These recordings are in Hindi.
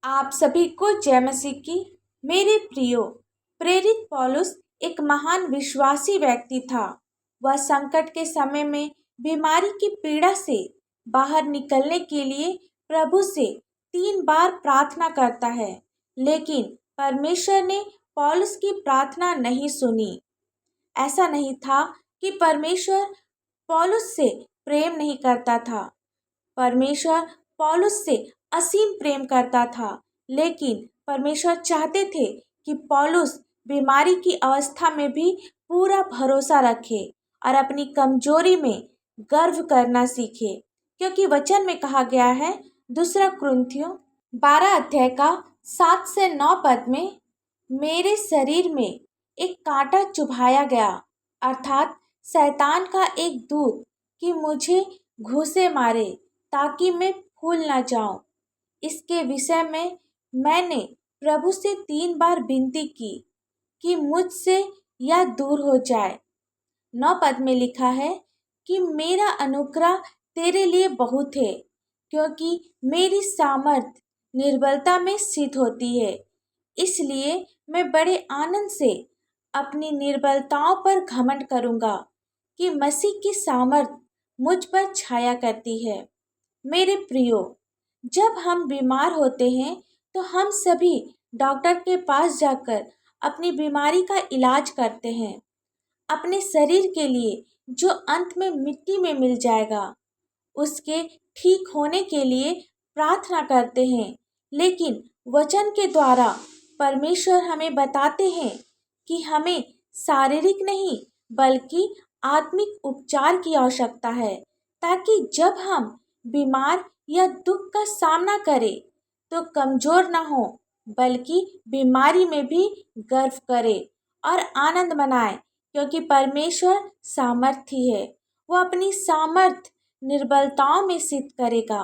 आप सभी को जय मसीह की। मेरे प्रियो, प्रेरित पौलुस एक महान विश्वासी व्यक्ति था। वह संकट के समय में बीमारी की पीड़ा से बाहर निकलने के लिए प्रभु से 3 बार प्रार्थना करता है, लेकिन परमेश्वर ने पौलुस की प्रार्थना नहीं सुनी। ऐसा नहीं था कि परमेश्वर पौलुस से प्रेम नहीं करता था। परमेश्वर पौलुस से असीम प्रेम करता था, लेकिन परमेश्वर चाहते थे कि पौलुस बीमारी की अवस्था में भी पूरा भरोसा रखे और अपनी कमजोरी में गर्व करना सीखे, क्योंकि वचन में कहा गया है 2 कुरिन्थियों 12 अध्याय का 7 से 9 पद में, मेरे शरीर में एक कांटा चुभाया गया, अर्थात शैतान का एक दूत, कि मुझे घूंसे मारे ताकि मैं फूल न जाऊं। इसके विषय में मैंने प्रभु से 3 बार विनती की कि मुझसे यह दूर हो जाए। 9 पद में लिखा है कि मेरा अनुग्रह तेरे लिए बहुत है, क्योंकि मेरी सामर्थ निर्बलता में सिद्ध होती है। इसलिए मैं बड़े आनंद से अपनी निर्बलताओं पर घमंड करूँगा कि मसीह की सामर्थ मुझ पर छाया करती है। मेरे प्रियो, जब हम बीमार होते हैं तो हम सभी डॉक्टर के पास जाकर अपनी बीमारी का इलाज करते हैं, अपने शरीर के लिए जो अंत में मिट्टी में मिल जाएगा, उसके ठीक होने के लिए प्रार्थना करते हैं। लेकिन वचन के द्वारा परमेश्वर हमें बताते हैं कि हमें शारीरिक नहीं बल्कि आत्मिक उपचार की आवश्यकता है, ताकि जब हम बीमार या दुख का सामना करें तो कमजोर न हो, बल्कि बीमारी में भी गर्व करे और आनंद मनाए, क्योंकि परमेश्वर सामर्थी है। वो अपनी सामर्थ निर्बलताओं में सिद्ध करेगा।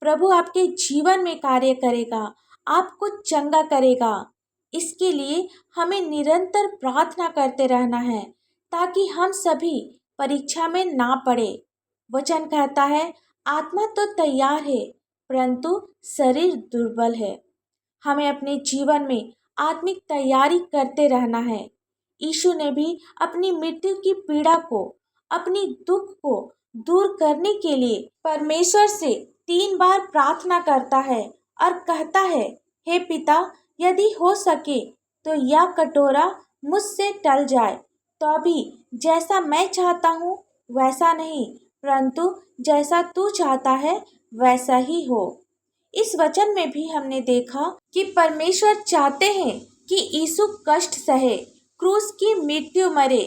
प्रभु आपके जीवन में कार्य करेगा, आपको चंगा करेगा। इसके लिए हमें निरंतर प्रार्थना करते रहना है, ताकि हम सभी परीक्षा में ना पड़े। वचन कहता है, आत्मा तो तैयार है परंतु शरीर दुर्बल है। हमें अपने जीवन में आत्मिक तैयारी करते रहना है। यीशु ने भी अपनी मृत्यु की पीड़ा को, अपनी दुख को दूर करने के लिए परमेश्वर से 3 बार प्रार्थना करता है और कहता है, हे पिता, यदि हो सके तो यह कटोरा मुझसे टल जाए, तो अभी जैसा मैं चाहता हूँ वैसा नहीं, परंतु जैसा तू चाहता है वैसा ही हो। इस वचन में भी हमने देखा कि परमेश्वर चाहते हैं कि यीशु कष्ट सहे, क्रूस की मृत्यु मरे,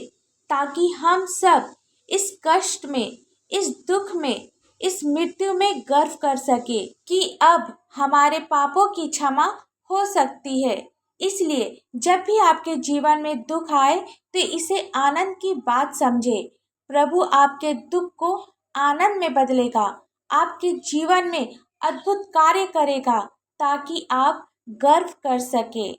ताकि हम सब इस कष्ट में, इस दुख में, इस मृत्यु में गर्व कर सके कि अब हमारे पापों की क्षमा हो सकती है। इसलिए जब भी आपके जीवन में दुख आए तो इसे आनंद की बात समझे। प्रभु आपके दुख को आनंद में बदलेगा, आपके जीवन में अद्भुत कार्य करेगा, ताकि आप गर्व कर सके।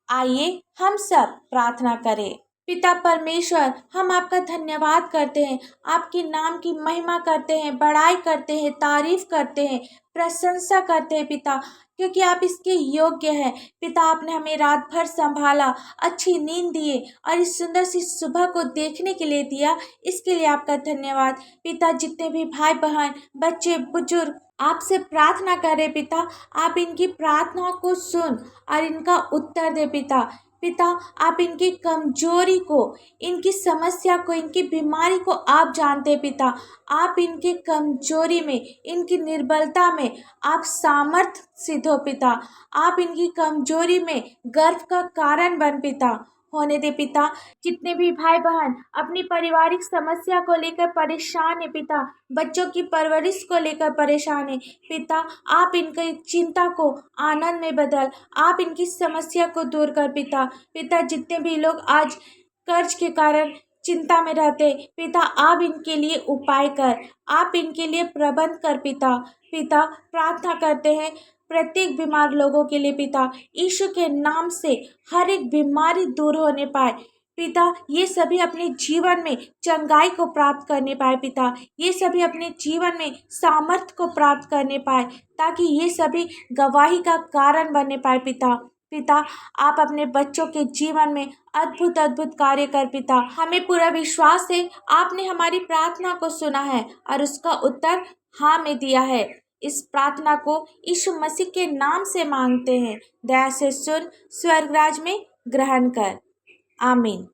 आइए हम सब प्रार्थना करें। पिता परमेश्वर, हम आपका धन्यवाद करते हैं, आपके नाम की महिमा करते हैं, बड़ाई करते हैं, तारीफ करते हैं, प्रशंसा करते हैं पिता, क्योंकि आप इसके योग्य हैं। पिता, आपने हमें रात भर संभाला, अच्छी नींद दिए और इस सुंदर सी सुबह को देखने के लिए दिया, इसके लिए आपका धन्यवाद। पिता, जितने भी भाई बहन, बच्चे, बुजुर्ग आपसे प्रार्थना करें पिता, आप इनकी प्रार्थनाओं को सुन और इनका उत्तर दे पिता। पिता, आप इनकी कमजोरी को, इनकी समस्या को, इनकी बीमारी को आप जानते पिता। आप इनकी कमजोरी में, इनकी निर्बलता में आप सामर्थ सिद्ध हो पिता। आप इनकी कमजोरी में गर्व का कारण बन पिता, होने दे पिता। जितने भी भाई बहन अपनी पारिवारिक समस्या को लेकर परेशान है पिता, बच्चों की परवरिश को लेकर परेशान है पिता, आप इनकी चिंता को आनंद में बदल, आप इनकी समस्या को दूर कर पिता। पिता, जितने भी लोग आज कर्ज के कारण चिंता में रहते पिता, आप इनके लिए उपाय कर, आप इनके लिए प्रबंध कर पिता। पिता, प्रार्थना करते हैं प्रत्येक बीमार लोगों के लिए पिता, यीशु के नाम से हर एक बीमारी दूर होने पाए। पिता ये सभी अपने जीवन में चंगाई को प्राप्त करने पाए पिता, ये सभी अपने जीवन में सामर्थ्य को प्राप्त करने पाए, ताकि ये सभी गवाही का कारण बनने पाए पिता। पिता, आप अपने बच्चों के जीवन में अद्भुत अद्भुत कार्य कर पिता। हमें पूरा विश्वास है आपने हमारी प्रार्थना को सुना है और उसका उत्तर हाँ में दिया है। इस प्रार्थना को यीशु मसीह के नाम से मांगते हैं। दया से सुन, स्वर्गराज में ग्रहण कर। आमीन।